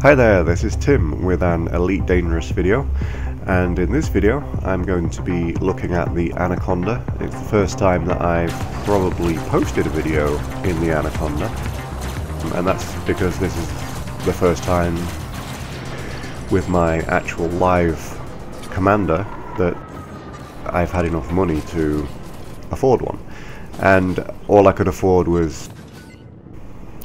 Hi there, this is Tim with an Elite Dangerous video, and in this video I'm going to be looking at the Anaconda. It's the first time that I've probably posted a video in the Anaconda, and that's because this is the first time with my actual live commander that I've had enough money to afford one. And all I could afford was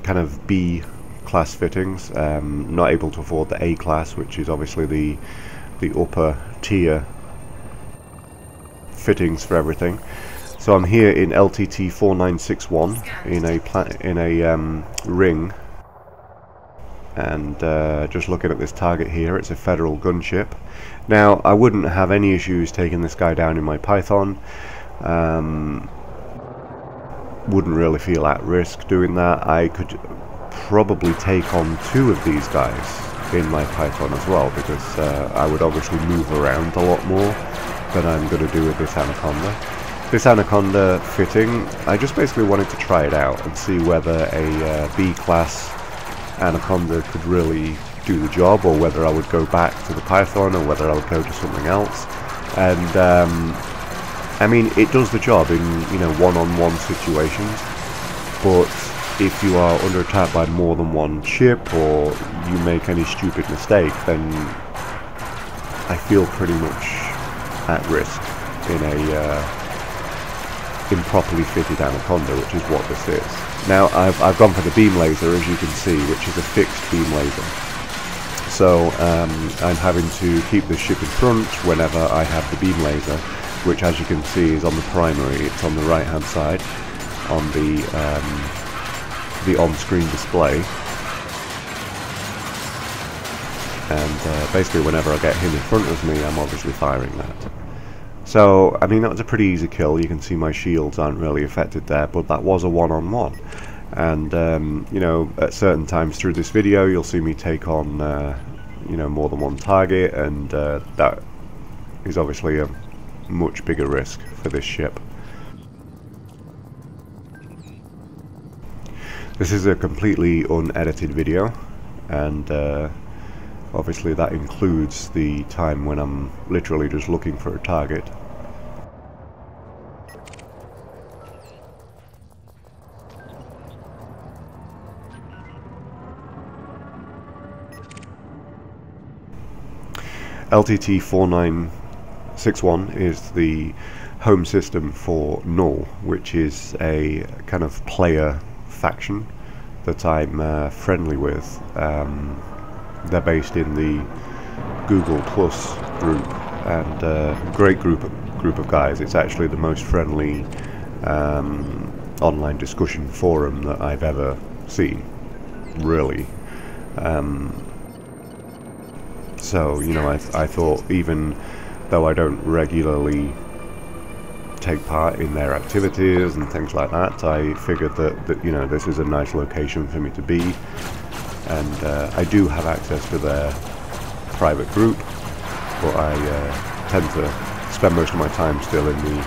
kind of B class fittings, not able to afford the A class, which is obviously the upper tier fittings for everything. So I'm here in LTT 4961 in a ring, and just looking at this target here. It's a federal gunship. Now I wouldn't have any issues taking this guy down in my Python. Wouldn't really feel at risk doing that. I could probably take on two of these guys in my Python as well, because I would obviously move around a lot more than I'm going to do with this Anaconda. This Anaconda fitting, I just basically wanted to try it out and see whether a B-class Anaconda could really do the job, or whether I would go back to the Python, or whether I would go to something else. And I mean, it does the job in, you know, one-on-one situations, but if you are under attack by more than one ship, or you make any stupid mistake, then I feel pretty much at risk in a improperly fitted Anaconda, which is what this is. Now I've gone for the beam laser, as you can see, which is a fixed beam laser. So I'm having to keep the ship in front whenever I have the beam laser, which, as you can see, is on the primary. It's on the right hand side on the on-screen display, and basically whenever I get him in front of me, I'm obviously firing that. So I mean, that was a pretty easy kill. You can see my shields aren't really affected there, but that was a one-on-one. And you know, at certain times through this video you'll see me take on you know, more than one target, and that is obviously a much bigger risk for this ship. This is a completely unedited video, and obviously that includes the time when I'm literally just looking for a target. LTT 4961 is the home system for Null, which is a kind of player faction that I'm friendly with. They're based in the Google Plus group, and great group of guys. It's actually the most friendly online discussion forum that I've ever seen, really. So, you know, I thought, even though I don't regularly take part in their activities and things like that, I figured that you know, this is a nice location for me to be, and I do have access to their private group, but I tend to spend most of my time still in the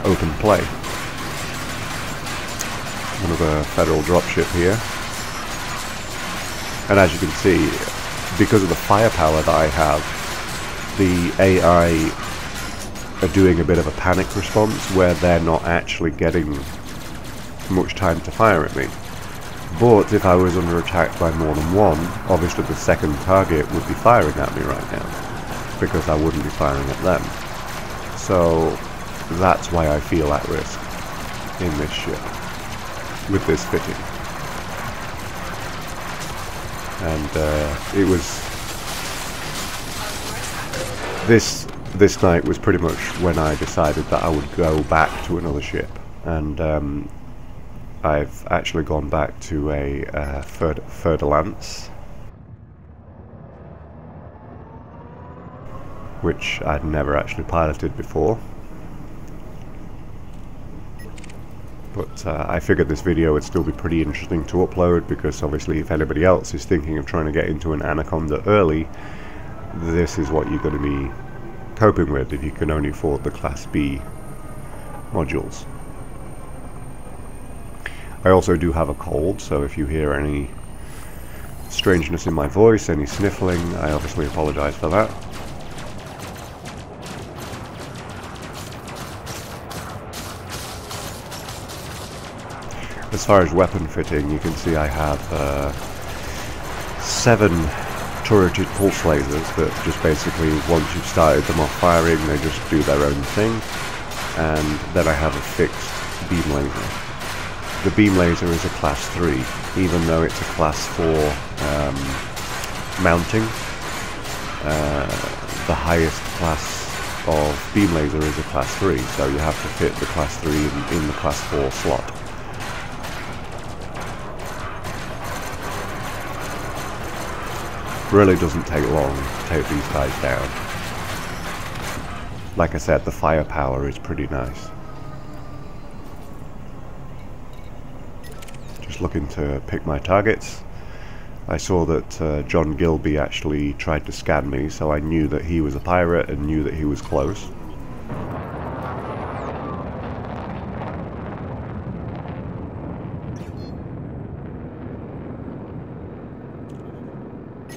open play. Another federal dropship here, and as you can see, because of the firepower that I have, the AI are doing a bit of a panic response where they're not actually getting much time to fire at me. But if I was under attack by more than one, obviously the second target would be firing at me right now, because I wouldn't be firing at them. So that's why I feel at risk in this ship with this fitting. And it was this night was pretty much when I decided that I would go back to another ship, and I've actually gone back to a Fer-de-Lance, which I'd never actually piloted before. But I figured this video would still be pretty interesting to upload, because obviously if anybody else is thinking of trying to get into an Anaconda early, this is what you're going to be coping with if you can only afford the Class B modules. I also do have a cold, so if you hear any strangeness in my voice, any sniffling, I obviously apologise for that. As far as weapon fitting, you can see I have 7 turreted pulse lasers that just basically, once you've started them off firing, they just do their own thing. And then I have a fixed beam laser. The beam laser is a class 3, even though it's a class 4 mounting. The highest class of beam laser is a class 3, so you have to fit the class 3 in the class 4 slot. Really doesn't take long to take these guys down. Like I said, the firepower is pretty nice. Just looking to pick my targets. I saw that John Gilby actually tried to scan me, so I knew that he was a pirate and knew that he was close.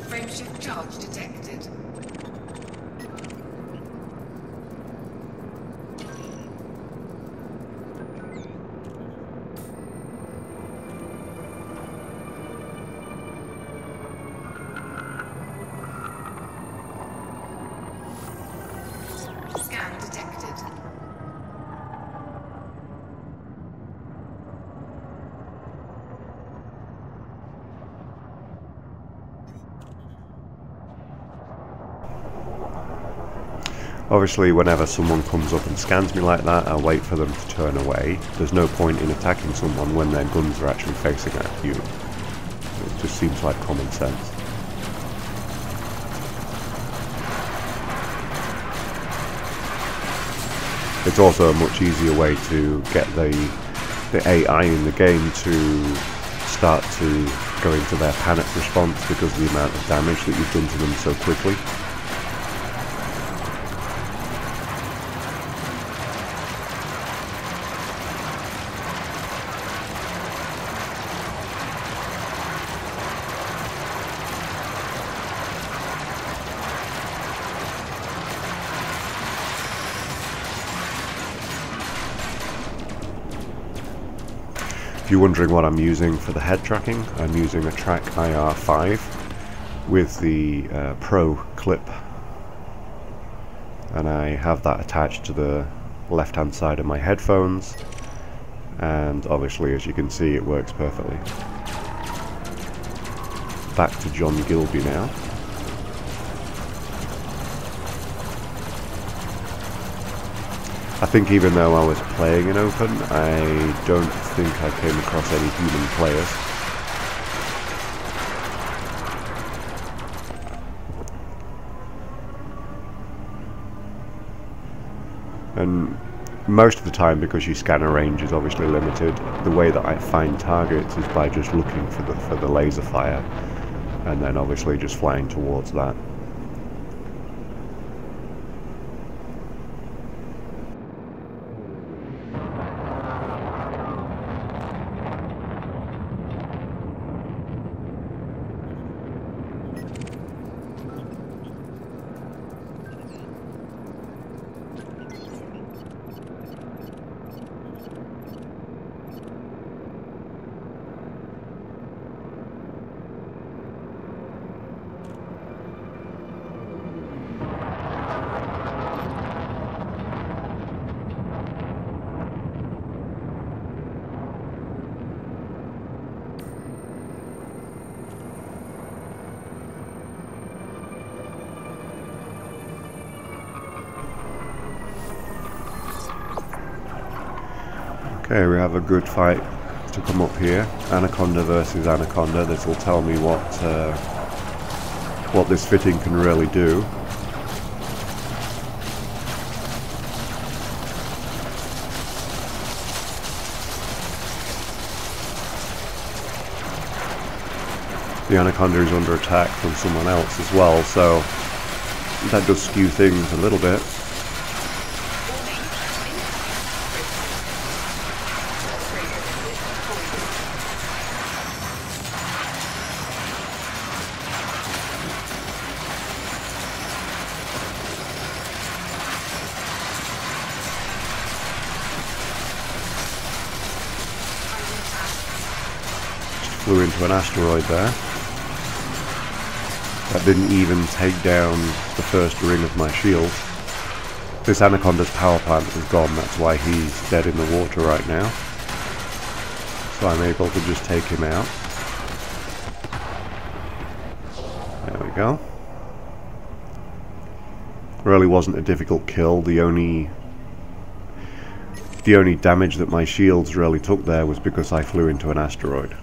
Frameshift charge detected. Scan detected. Obviously, whenever someone comes up and scans me like that, I wait for them to turn away. There's no point in attacking someone when their guns are actually facing at you. It just seems like common sense. It's also a much easier way to get the AI in the game to start to go into their panic response because of the amount of damage that you've done to them so quickly. If you're wondering what I'm using for the head tracking, I'm using a Track IR5 with the Pro clip, and I have that attached to the left hand side of my headphones, and obviously, as you can see, it works perfectly. Back to John Gilby now. I think even though I was playing in open, I don't think I came across any human players. And most of the time, because your scanner range is obviously limited, the way that I find targets is by just looking for the laser fire, and then obviously just flying towards that. Okay, we have a good fight to come up here. Anaconda versus Anaconda. This will tell me what this fitting can really do. The Anaconda is under attack from someone else as well, so that does skew things a little bit. Flew into an asteroid there. That didn't even take down the first ring of my shield. This Anaconda's power plant is gone, that's why he's dead in the water right now. So I'm able to just take him out. There we go. Really wasn't a difficult kill. The only damage that my shields really took there was because I flew into an asteroid.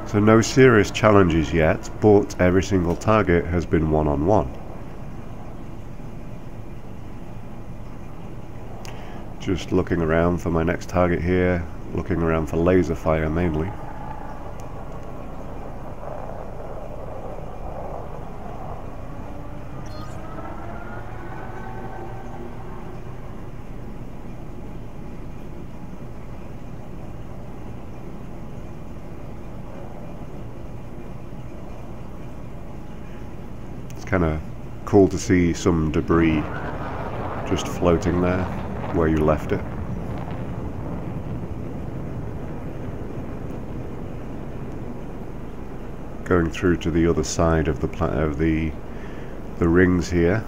So no serious challenges yet, but every single target has been one-on-one. Just looking around for my next target here, looking around for laser fire mainly. Kind of cool to see some debris just floating there where you left it. Going through to the other side of the rings here.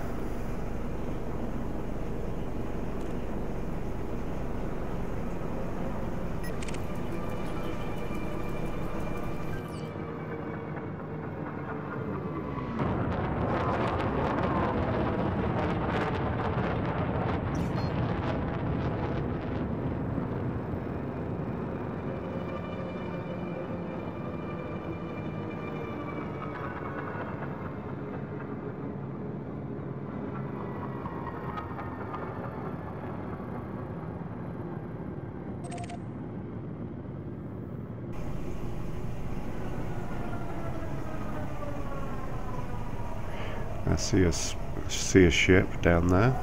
I see a ship down there.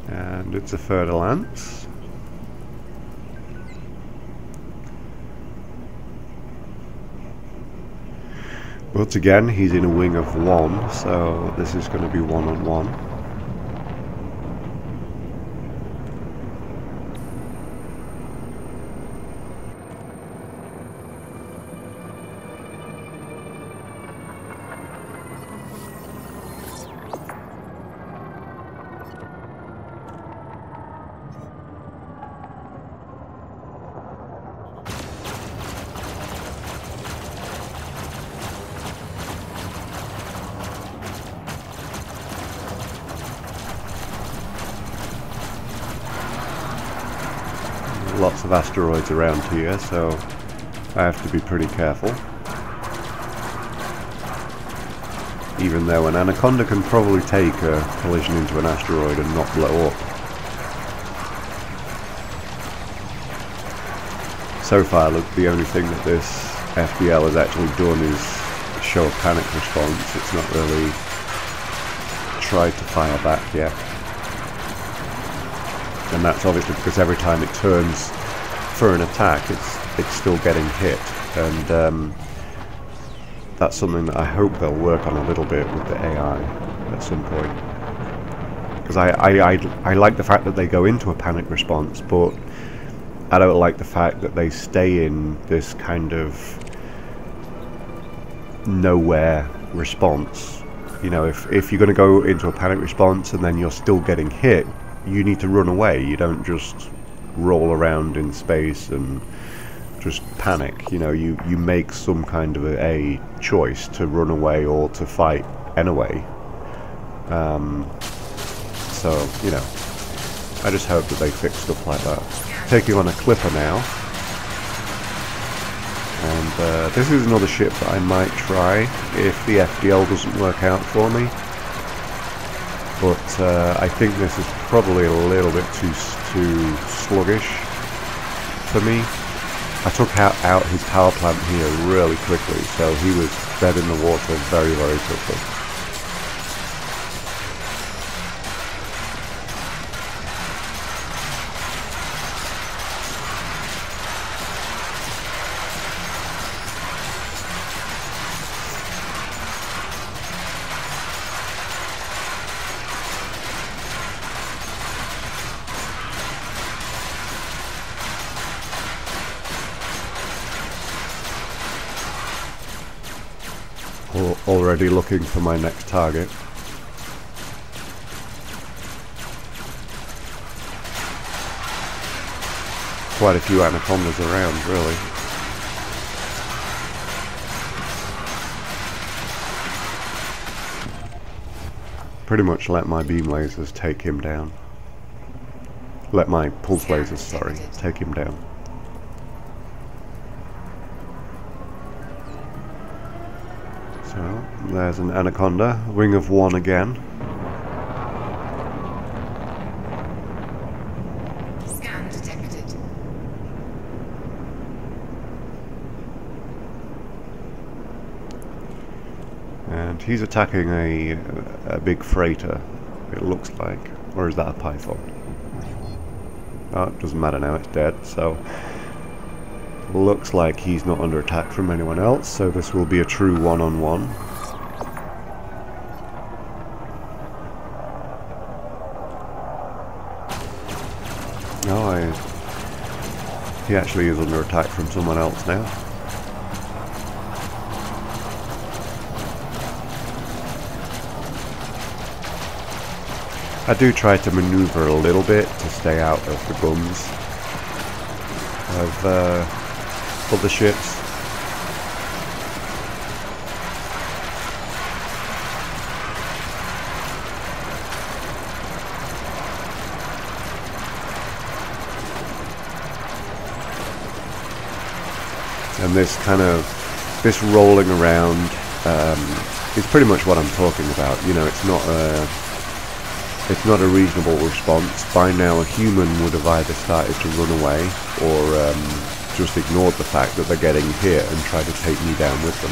And it's a Fer-de-Lance. But again, he's in a wing of one, so this is going to be one-on-one. Lots of asteroids around here, so I have to be pretty careful. Even though an Anaconda can probably take a collision into an asteroid and not blow up. So far, look, the only thing that this FDL has actually done is show a panic response. It's not really tried to fire back yet. And that's obviously because every time it turns for an attack, it's still getting hit, and that's something that I hope they'll work on a little bit with the AI at some point. Because I like the fact that they go into a panic response, but I don't like the fact that they stay in this kind of nowhere response. You know, if you're going to go into a panic response and then you're still getting hit, you need to run away. You don't just roll around in space and just panic. You know, you make some kind of a choice to run away or to fight anyway. So, you know, I just hope that they fix stuff like that. Taking on a Clipper now. And this is another ship that I might try if the FDL doesn't work out for me. But I think this is probably a little bit too sluggish for me. I took out his power plant here really quickly, so he was dead in the water very, very quickly. Already looking for my next target. Quite a few Anacondas around, really. Pretty much let my beam lasers take him down. Let my pulse lasers, sorry, take him down. So, there's an Anaconda, wing of 1 again. Scan detected. And he's attacking a big freighter, it looks like. Or is that a Python? Oh, it doesn't matter now, it's dead, so... Looks like he's not under attack from anyone else, so this will be a true one-on-one. Oh, he actually is under attack from someone else now. I do try to maneuver a little bit to stay out of the guns of the ships. And this rolling around is pretty much what I'm talking about. You know, it's not a reasonable response. By now, a human would have either started to run away or just ignored the fact that they're getting hit and tried to take me down with them.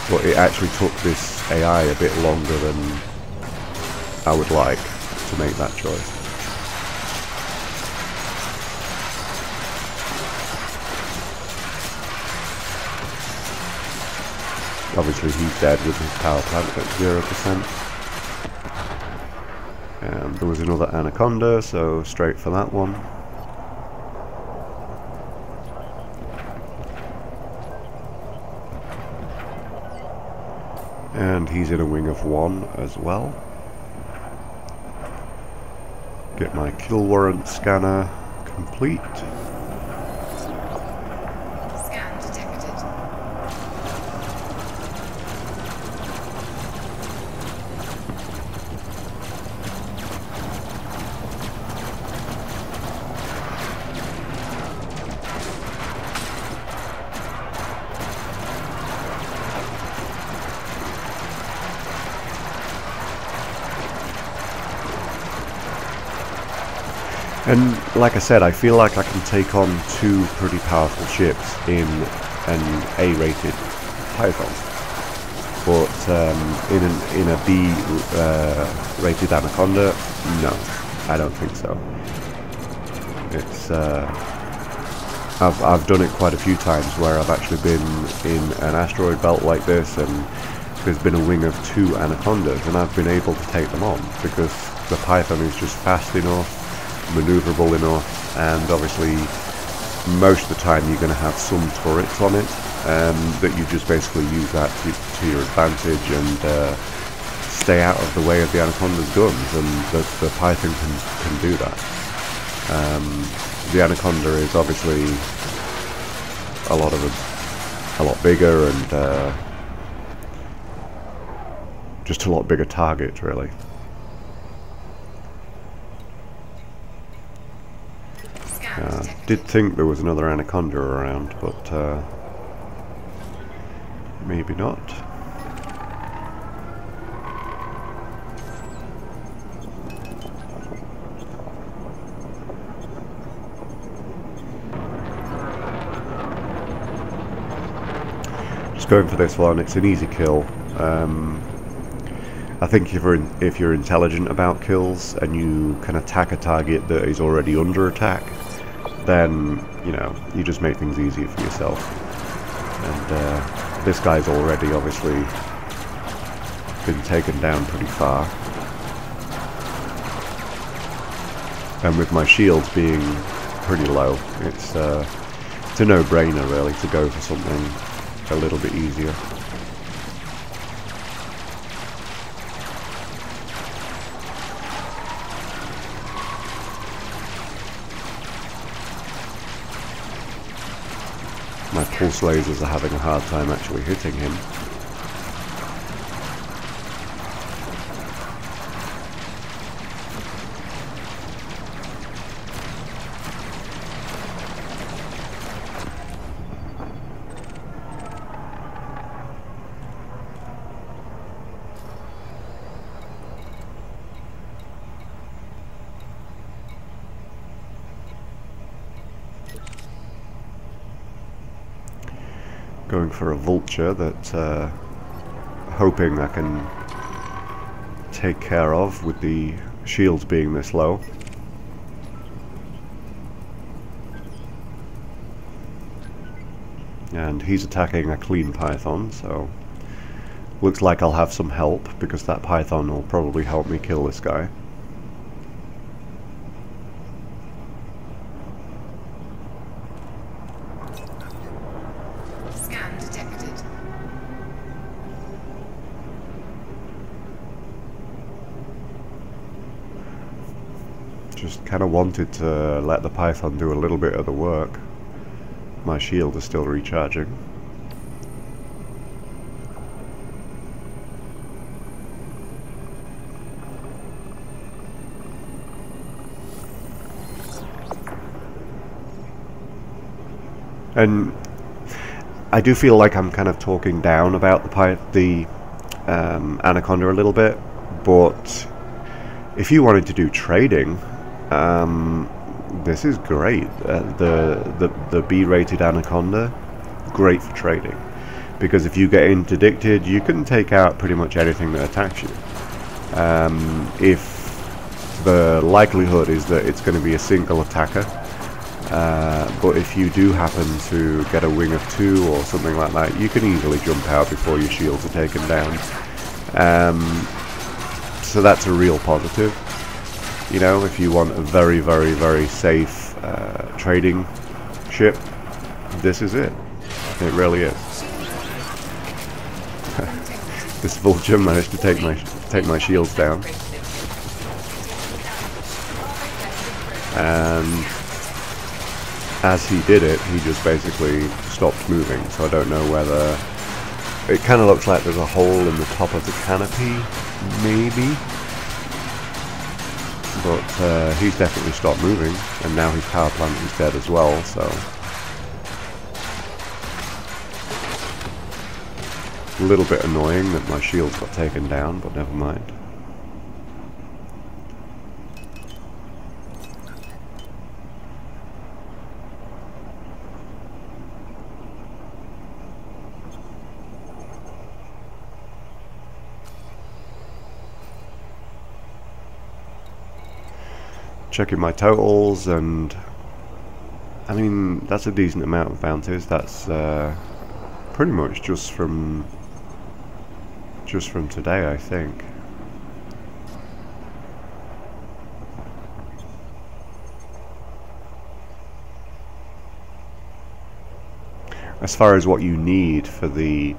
But it actually took this AI a bit longer than I would like to make that choice. Obviously he's dead with his power plant at 0%. And there was another Anaconda, so straight for that one. And he's in a wing of 1 as well. Get my kill warrant scanner complete. Scan detected. And like I said, I feel like I can take on 2 pretty powerful ships in an A-rated Python. But in a B-rated Anaconda, no, I don't think so. It's I've done it quite a few times where I've actually been in an asteroid belt like this, and there's been a wing of 2 Anacondas, and I've been able to take them on because the Python is just fast enough, maneuverable enough, and obviously most of the time you're going to have some turrets on it that you just basically use that to your advantage and stay out of the way of the Anaconda's guns, and the Python can do that. The Anaconda is obviously a lot bigger and just a lot bigger target, really. Did think there was another Anaconda around, but maybe not. Just going for this one. It's an easy kill. I think if you're intelligent about kills and you can attack a target that is already under attack, then, you know, you just make things easier for yourself. And this guy's already obviously been taken down pretty far. And with my shields being pretty low, it's a no-brainer really to go for something a little bit easier. My pulse lasers are having a hard time actually hitting him. Going for a vulture that hoping I can take care of with the shields being this low. And he's attacking a clean python, so looks like I'll have some help because that python will probably help me kill this guy. Just kind of wanted to let the python do a little bit of the work. My shield is still recharging. And I do feel like I'm kind of talking down about the Anaconda a little bit, but if you wanted to do trading, this is great. The B-rated Anaconda, great for trading, because if you get interdicted, you can take out pretty much anything that attacks you. If the likelihood is that it's going to be a single attacker, but if you do happen to get a wing of 2 or something like that, you can easily jump out before your shields are taken down. So that's a real positive. You know, if you want a very, very, very safe trading ship, this is it. It really is. This vulture managed to take my shields down, and as he did it, he just basically stopped moving. So I don't know whether it kind of looks like there's a hole in the top of the canopy, maybe. But he's definitely stopped moving, and now his power plant is dead as well, so a little bit annoying that my shields got taken down, but never mind. Checking my totals, and I mean, that's a decent amount of bounties. That's pretty much just from today, I think. As far as what you need for the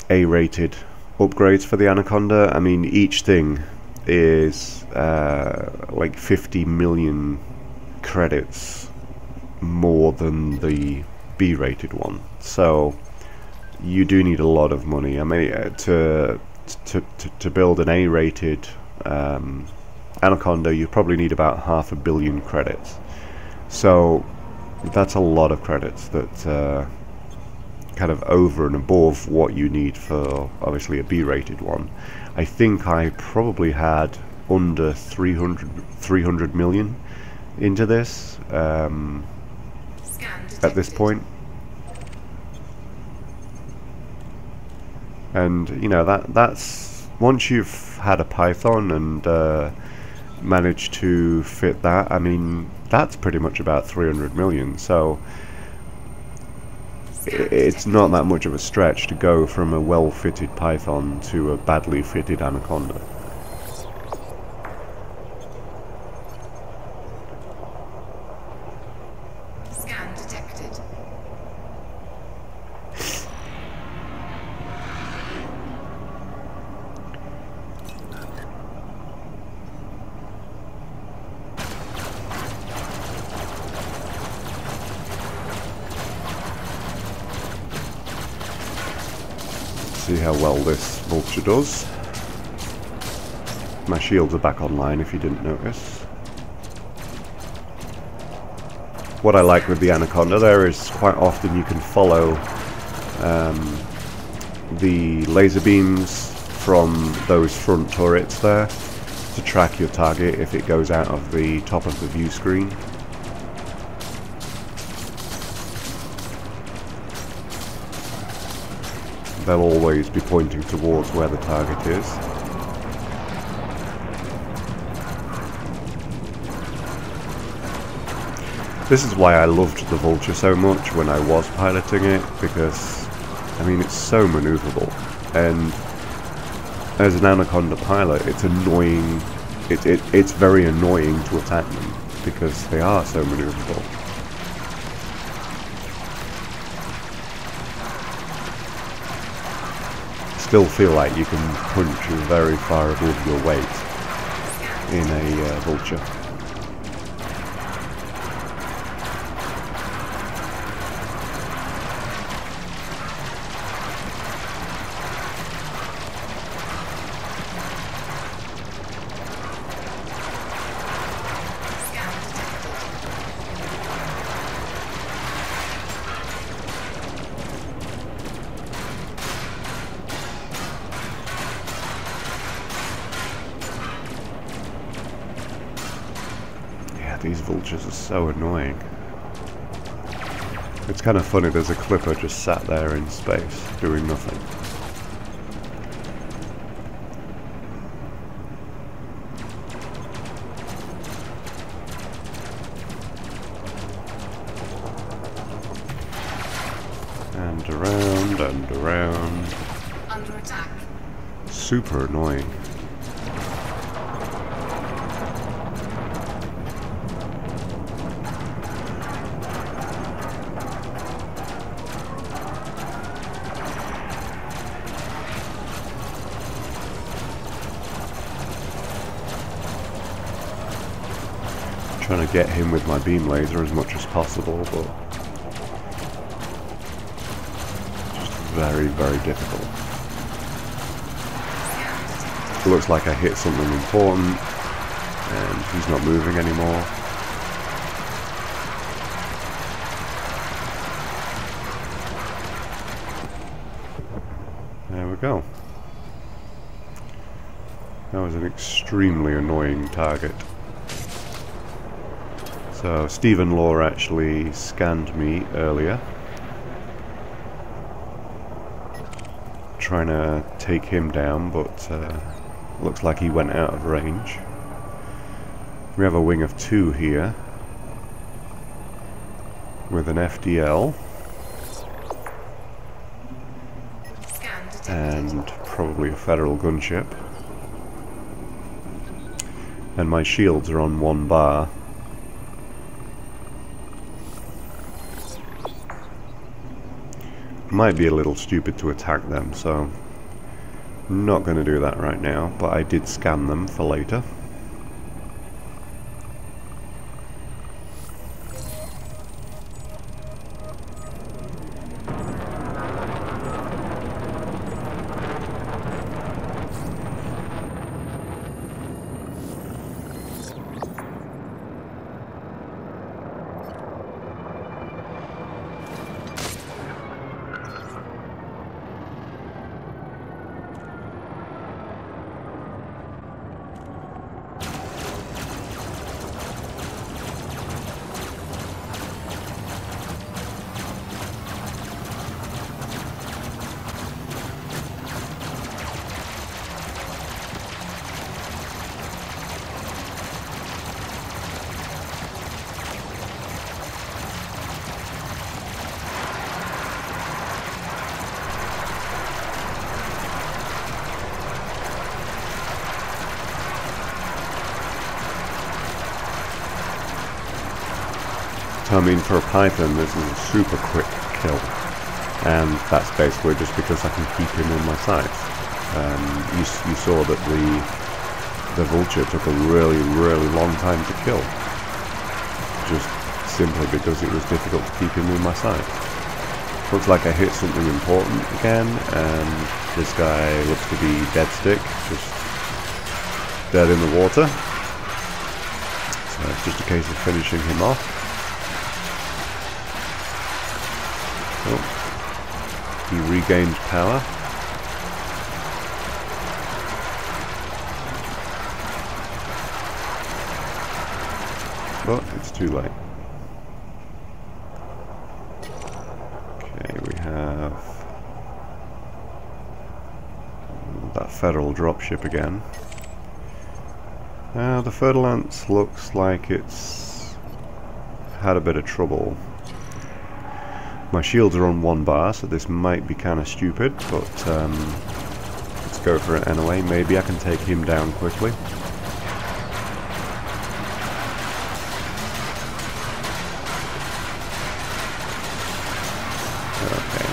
A-rated upgrades for the Anaconda, I mean, each thing is like 50 million credits more than the B-rated one. So you do need a lot of money. I mean, to build an A-rated Anaconda, you probably need about 500 million credits. So that's a lot of credits that kind of over and above what you need for obviously a B-rated one. I think I probably had under 300 million into this at this point. And you know, that's once you've had a Python and managed to fit that, I mean, that's pretty much about 300 million. So it's not that much of a stretch to go from a well-fitted Python to a badly fitted Anaconda. Scan detected. See how well this vulture does. My shields are back online if you didn't notice. What I like with the Anaconda there is quite often you can follow the laser beams from those front turrets there to track your target if it goes out of the top of the view screen. They'll always be pointing towards where the target is. This is why I loved the Vulture so much when I was piloting it, because, I mean, it's so maneuverable. And as an Anaconda pilot, it's annoying. It's very annoying to attack them because they are so maneuverable. Still feel like you can punch very far above your weight in a Vulture. These vultures are so annoying. It's kind of funny, there's a clipper just sat there in space, doing nothing. And around and around. Under attack. Super annoying. Trying to get him with my beam laser as much as possible, but just very, very difficult. It looks like I hit something important, and he's not moving anymore. There we go. That was an extremely annoying target. So Stephen Law actually scanned me earlier, trying to take him down, but looks like he went out of range. We have a wing of 2 here with an FDL and probably a Federal gunship, and my shields are on 1 bar. Might be a little stupid to attack them, so Not going to do that right now, but I did scan them for later. I mean, for a Python, this is a super quick kill, and that's basically just because I can keep him in my sights. You saw that the vulture took a really long time to kill, just simply because it was difficult to keep him in my sights. Looks like I hit something important again, and this guy looks to be dead stick, just dead in the water. So it's just a case of finishing him off. Oh, he regained power. But it's too late. Okay, we have that federal dropship again. Now the Fer-de-Lance looks like it's had a bit of trouble. My shields are on 1 bar, so this might be kind of stupid, but let's go for it anyway. Maybe I can take him down quickly. Okay,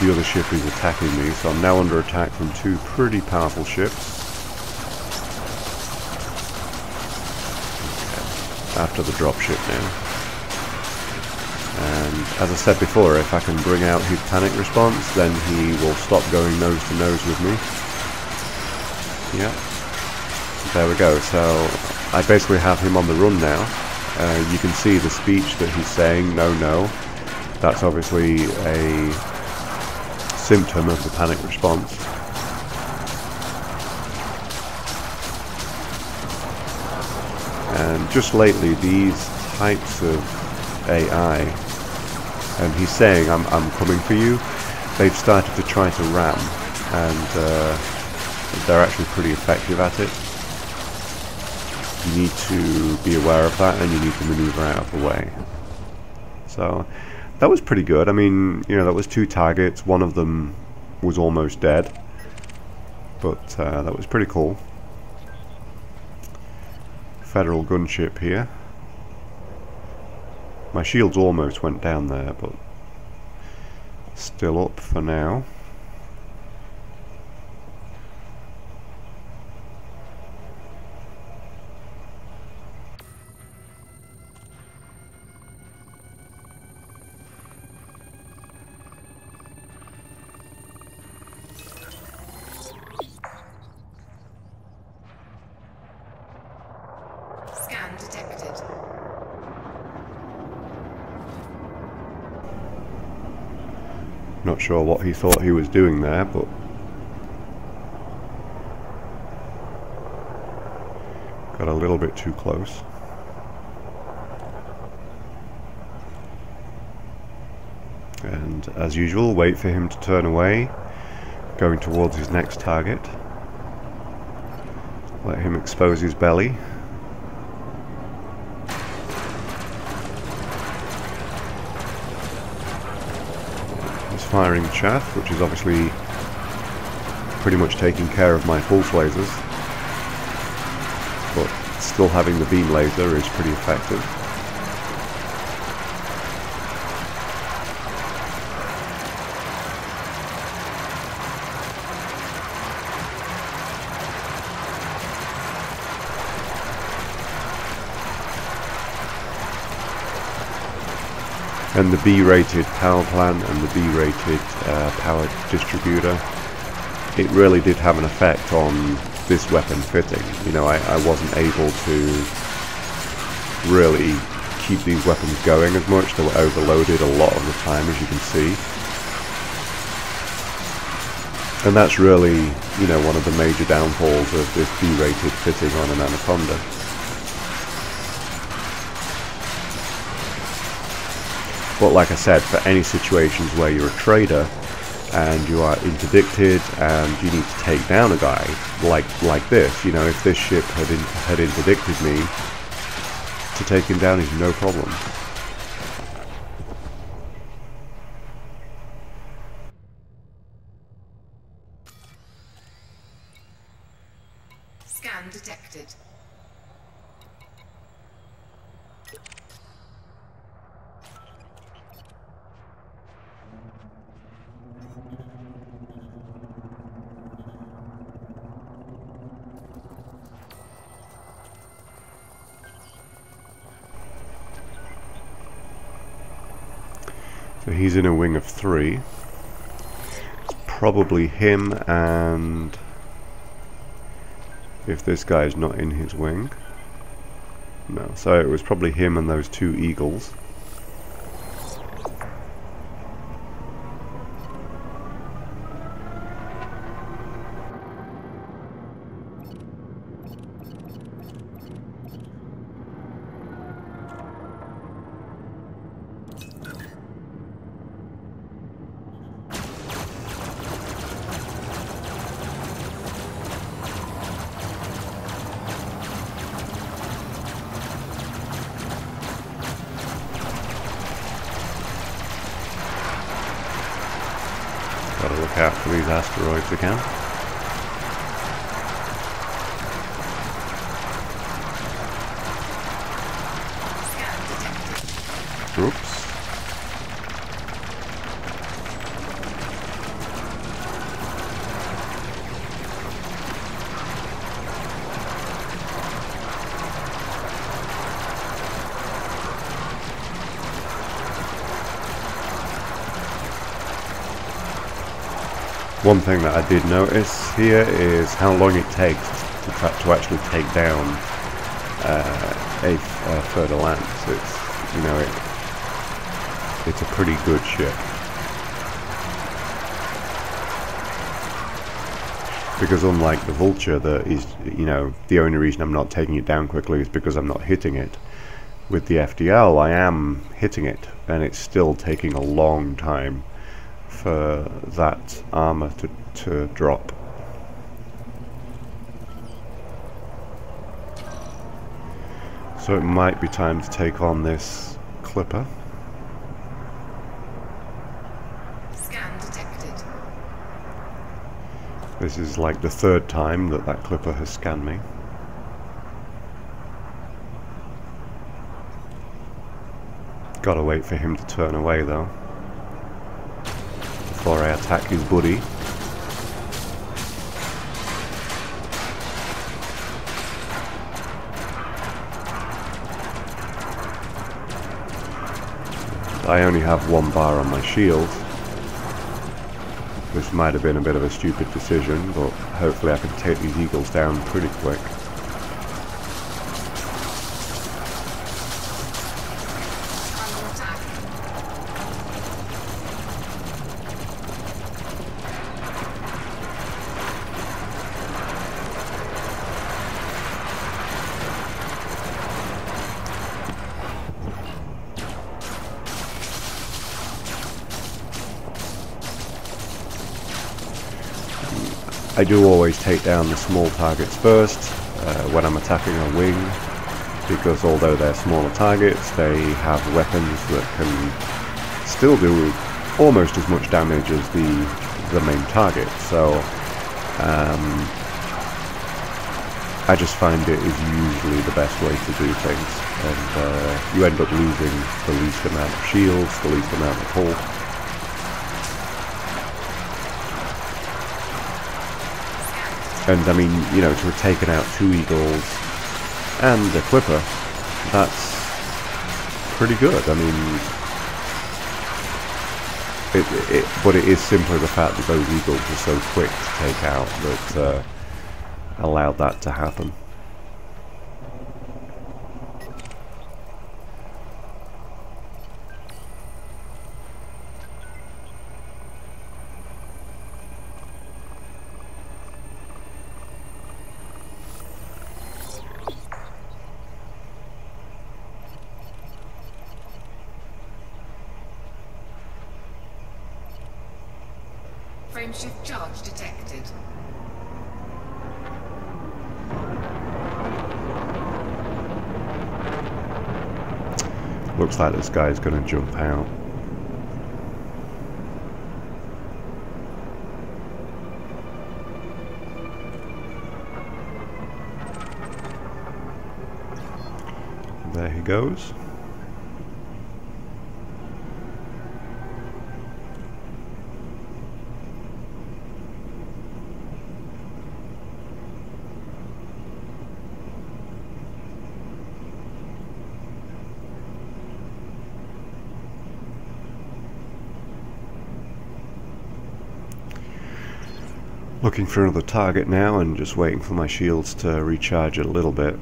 the other ship is attacking me, so I'm now under attack from 2 pretty powerful ships. After the dropship now. And as I said before, if I can bring out his panic response, then he will stop going nose to nose with me. Yeah. There we go. So I basically have him on the run now. You can see the speech that he's saying, no, no. That's obviously a symptom of the panic response. And just lately, these types of AI, and he's saying, I'm coming for you, they've started to try to ram, and they're actually pretty effective at it. You need to be aware of that, and you need to maneuver out of the way. So, that was pretty good. I mean, you know, that was 2 targets, one of them was almost dead, but that was pretty cool. Federal gunship here. My shields almost went down there, but still up for now. Scan detected. Not sure what he thought he was doing there, but got a little bit too close. And as usual, wait for him to turn away, going towards his next target. Let him expose his belly. Firing chaff, which is obviously pretty much taking care of my pulse lasers, but still having the beam laser is pretty effective. And the B-rated power plant and the B-rated power distributor, it really did have an effect on this weapon fitting. You know, I wasn't able to really keep these weapons going as much. They were overloaded a lot of the time, as you can see. And that's really, you know, one of the major downfalls of this B-rated fitting on an Anaconda. But like I said, for any situations where you're a trader and you are interdicted and you need to take down a guy like this, you know, if this ship had interdicted me, to take him down is no problem. Scan detected. So he's in a wing of 3. It's probably him, and if this guy's not in his wing, no, so it was probably him and those 2 eagles. Gotta look out for these asteroids again. Oops. One thing that I did notice here is how long it takes to actually take down a further lance. It's, you know, it's a pretty good ship. Because unlike the Vulture, that is, you know, the only reason I'm not taking it down quickly is because I'm not hitting it. With the FDL, I am hitting it, and it's still taking a long time for that armor to drop. So it might be time to take on this clipper. Scan detected. This is like the 3rd time that clipper has scanned me. Gotta wait for him to turn away though, before I attack his buddy. I only have 1 bar on my shield. This might have been a bit of a stupid decision, but hopefully I can take these eagles down pretty quick. I do always take down the small targets first when I'm attacking a wing, because although they're smaller targets, they have weapons that can still do almost as much damage as the main target. So I just find it is usually the best way to do things, and you end up losing the least amount of shields, the least amount of hull. And I mean, you know, to have taken out 2 eagles and a clipper, that's pretty good. I mean, But it is simply the fact that those eagles were so quick to take out that allowed that to happen. Frameshift charge detected. Looks like this guy's going to jump out. There he goes. Looking for another target now and just waiting for my shields to recharge a little bit.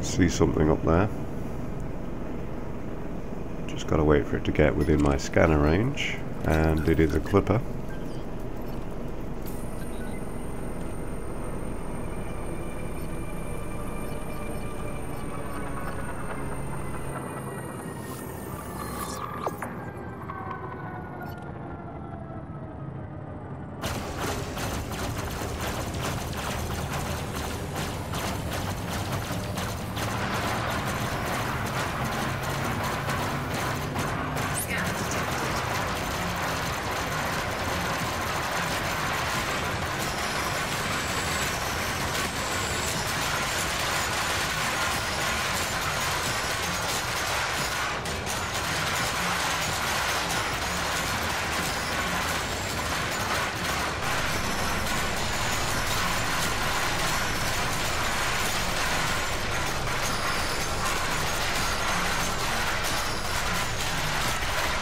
See something up there. Just gotta wait for it to get within my scanner range, and it is a clipper.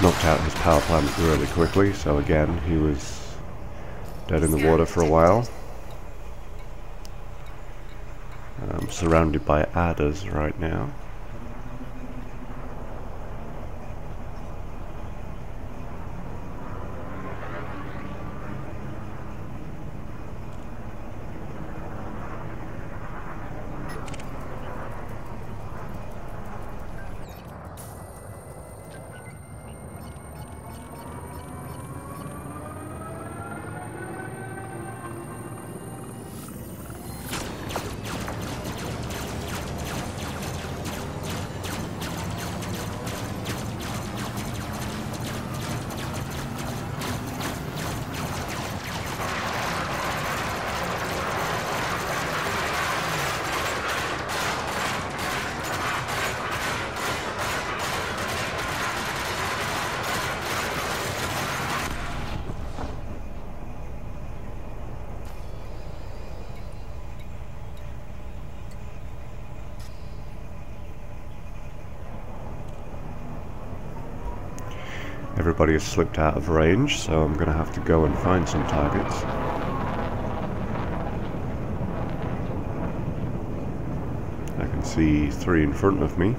Knocked out his power plant really quickly, so again he was dead in the water for a while. I'm surrounded by adders right now. Everybody has slipped out of range, so I'm going to have to go and find some targets. I can see 3 in front of me.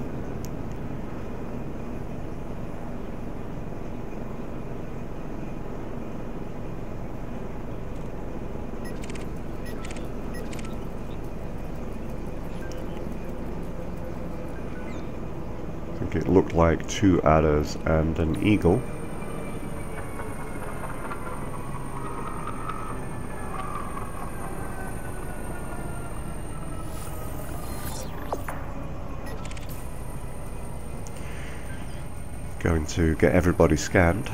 I think It looked like 2 adders and an eagle. Going to get everybody scanned.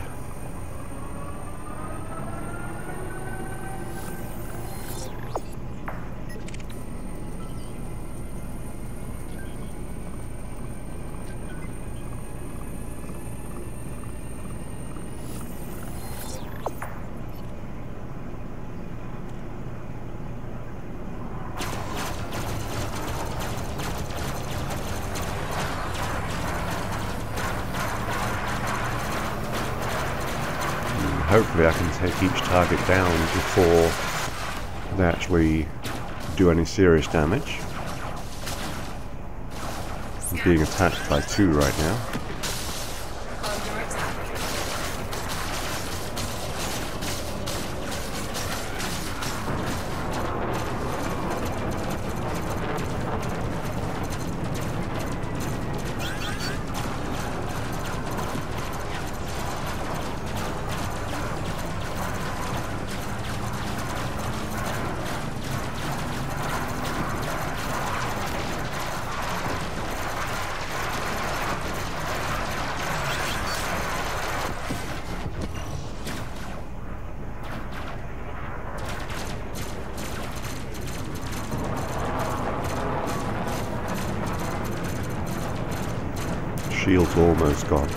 Hopefully I can take each target down before they actually do any serious damage. I'm being attacked by 2 right now. Shield's almost gone.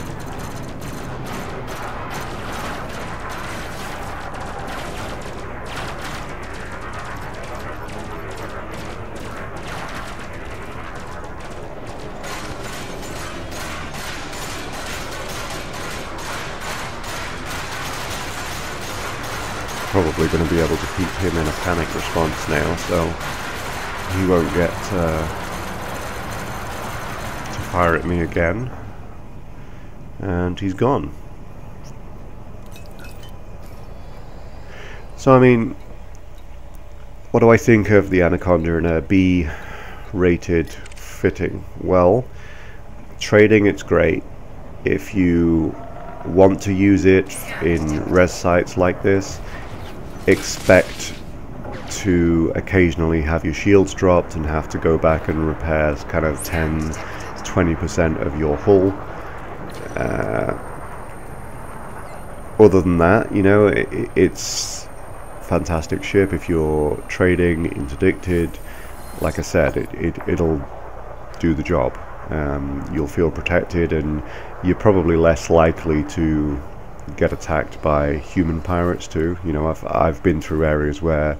Probably going to be able to keep him in a panic response now, so he won't get to fire at me again. And he's gone. So I mean, what do I think of the Anaconda in a B rated fitting? Well, trading, it's great. If you want to use it in res sites like this, expect to occasionally have your shields dropped and have to go back and repair kind of 10-20% of your hull. Other than that, you know, it's fantastic ship if you're trading, interdicted. Like I said, it'll do the job. You'll feel protected, and you're probably less likely to get attacked by human pirates too. You know, I've been through areas where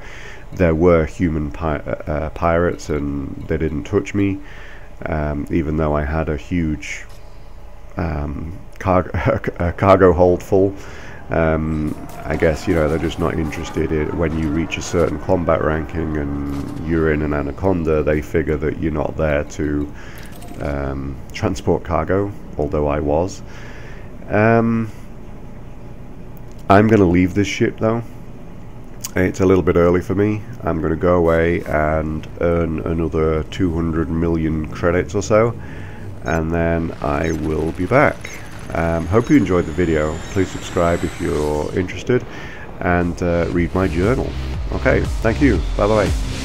there were human pirates and they didn't touch me, even though I had a huge cargo hold full. I guess, you know, they're just not interested in, when you reach a certain combat ranking and you're in an Anaconda, they figure that you're not there to transport cargo, although I was. I'm going to leave this ship though. It's a little bit early for me. I'm going to go away and earn another 200 million credits or so, and then I will be back. Hope you enjoyed the video. Please subscribe if you're interested, and read my journal. Okay, thank you. Bye bye.